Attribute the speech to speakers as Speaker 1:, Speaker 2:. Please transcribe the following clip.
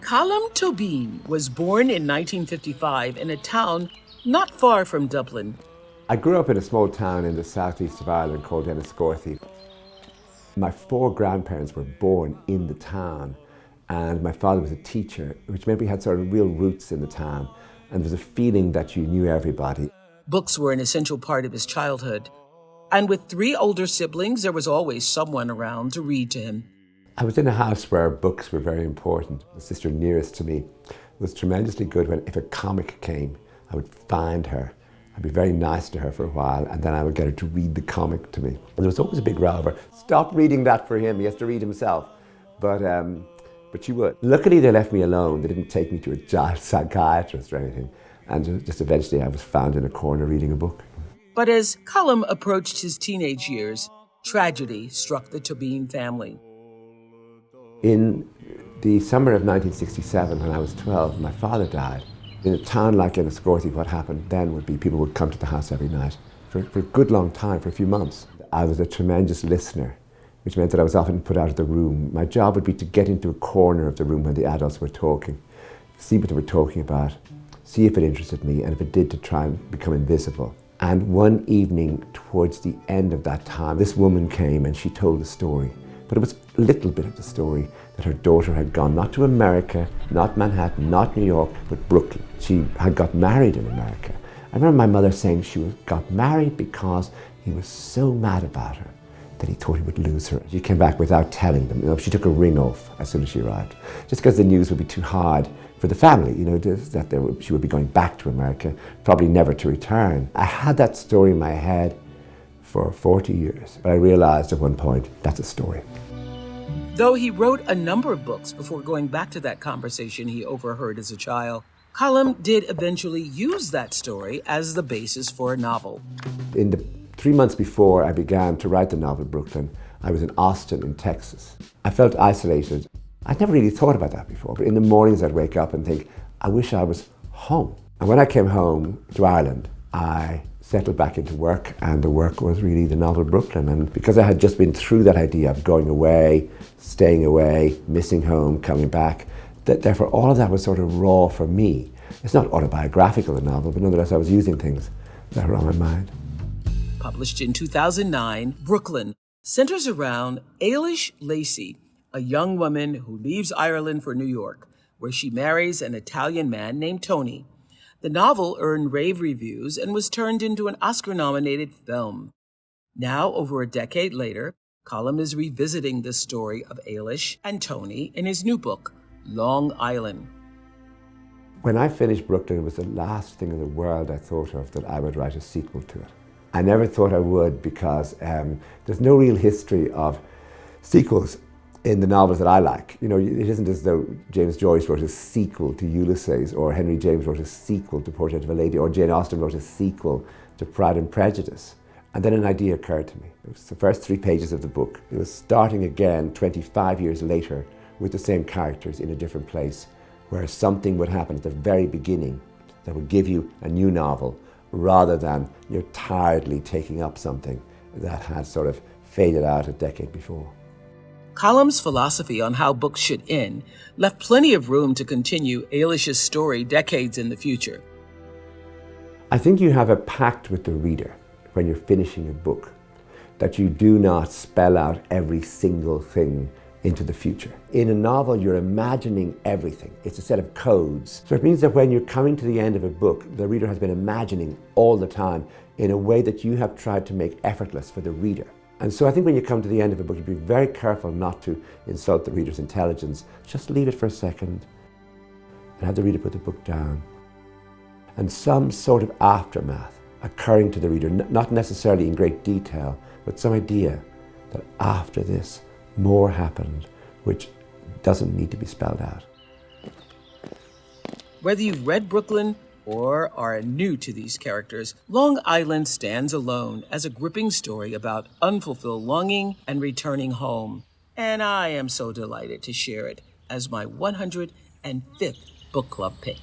Speaker 1: Colm Tóibín was born in 1955 in a town not far from Dublin.
Speaker 2: I grew up in a small town in the southeast of Ireland called Enniscorthy. My four grandparents were born in the town, and my father was a teacher, which meant we had sort of real roots in the town, and there was a feeling that you knew everybody.
Speaker 1: Books were an essential part of his childhood. And with three older siblings, there was always someone around to read to him.
Speaker 2: I was in a house where books were very important. The sister nearest to me was tremendously good when, if a comic came, I would find her. I'd be very nice to her for a while, and then I would get her to read the comic to me. And there was always a big row over, stop reading that for him, he has to read himself. But she would. Luckily, they left me alone. They didn't take me to a child psychiatrist or anything. And just eventually I was found in a corner reading a book.
Speaker 1: But as Colm approached his teenage years, tragedy struck the Tóibín family.
Speaker 2: In the summer of 1967, when I was 12, my father died. In a town like Enniscorthy, what happened then would be people would come to the house every night for a good long time, for a few months. I was a tremendous listener, which meant that I was often put out of the room. My job would be to get into a corner of the room when the adults were talking, see what they were talking about, see if it interested me, and if it did, to try and become invisible. And one evening, towards the end of that time, this woman came and she told a story. But it was a little bit of the story that her daughter had gone, not to America, not Manhattan, not New York, but Brooklyn. She had got married in America. I remember my mother saying she got married because he was so mad about her that he thought he would lose her. She came back without telling them. You know, she took a ring off as soon as she arrived, just because the news would be too hard for the family, you know, that she would be going back to America, probably never to return. I had that story in my head for 40 years, but I realized at one point, that's a story.
Speaker 1: Though he wrote a number of books before going back to that conversation he overheard as a child, Colm did eventually use that story as the basis for a novel.
Speaker 2: In the 3 months before I began to write the novel Brooklyn, I was in Austin in Texas. I felt isolated. I'd never really thought about that before, but in the mornings I'd wake up and think, I wish I was home. And when I came home to Ireland, I settled back into work, and the work was really the novel Brooklyn. And because I had just been through that idea of going away, staying away, missing home, coming back, therefore all of that was sort of raw for me. It's not autobiographical, the novel, but nonetheless I was using things that were on my mind.
Speaker 1: Published in 2009, Brooklyn centers around Ailish Lacey, a young woman who leaves Ireland for New York, where she marries an Italian man named Tony. The novel earned rave reviews and was turned into an Oscar-nominated film. Now, over a decade later, Colm is revisiting the story of Ailish and Tony in his new book, Long Island.
Speaker 2: When I finished Brooklyn, it was the last thing in the world I thought of that I would write a sequel to it. I never thought I would because there's no real history of sequels in the novels that I like. You know, it isn't as though James Joyce wrote a sequel to Ulysses, or Henry James wrote a sequel to Portrait of a Lady, or Jane Austen wrote a sequel to Pride and Prejudice. And then an idea occurred to me. It was the first 3 pages of the book. It was starting again 25 years later with the same characters in a different place, where something would happen at the very beginning that would give you a new novel, rather than you're tiredly taking up something that had sort of faded out a decade before.
Speaker 1: Colm's philosophy on how books should end left plenty of room to continue Ailish's story decades in the future.
Speaker 2: I think you have a pact with the reader when you're finishing a book, that you do not spell out every single thing into the future. In a novel, you're imagining everything. It's a set of codes. So it means that when you're coming to the end of a book, the reader has been imagining all the time in a way that you have tried to make effortless for the reader. And so I think when you come to the end of a book, you be very careful not to insult the reader's intelligence. Just leave it for a second and have the reader put the book down. And some sort of aftermath occurring to the reader, not necessarily in great detail, but some idea that after this, more happened, which doesn't need to be spelled out.
Speaker 1: Whether you've read Brooklyn or are new to these characters, Long Island stands alone as a gripping story about unfulfilled longing and returning home. And I am so delighted to share it as my 105th book club pick.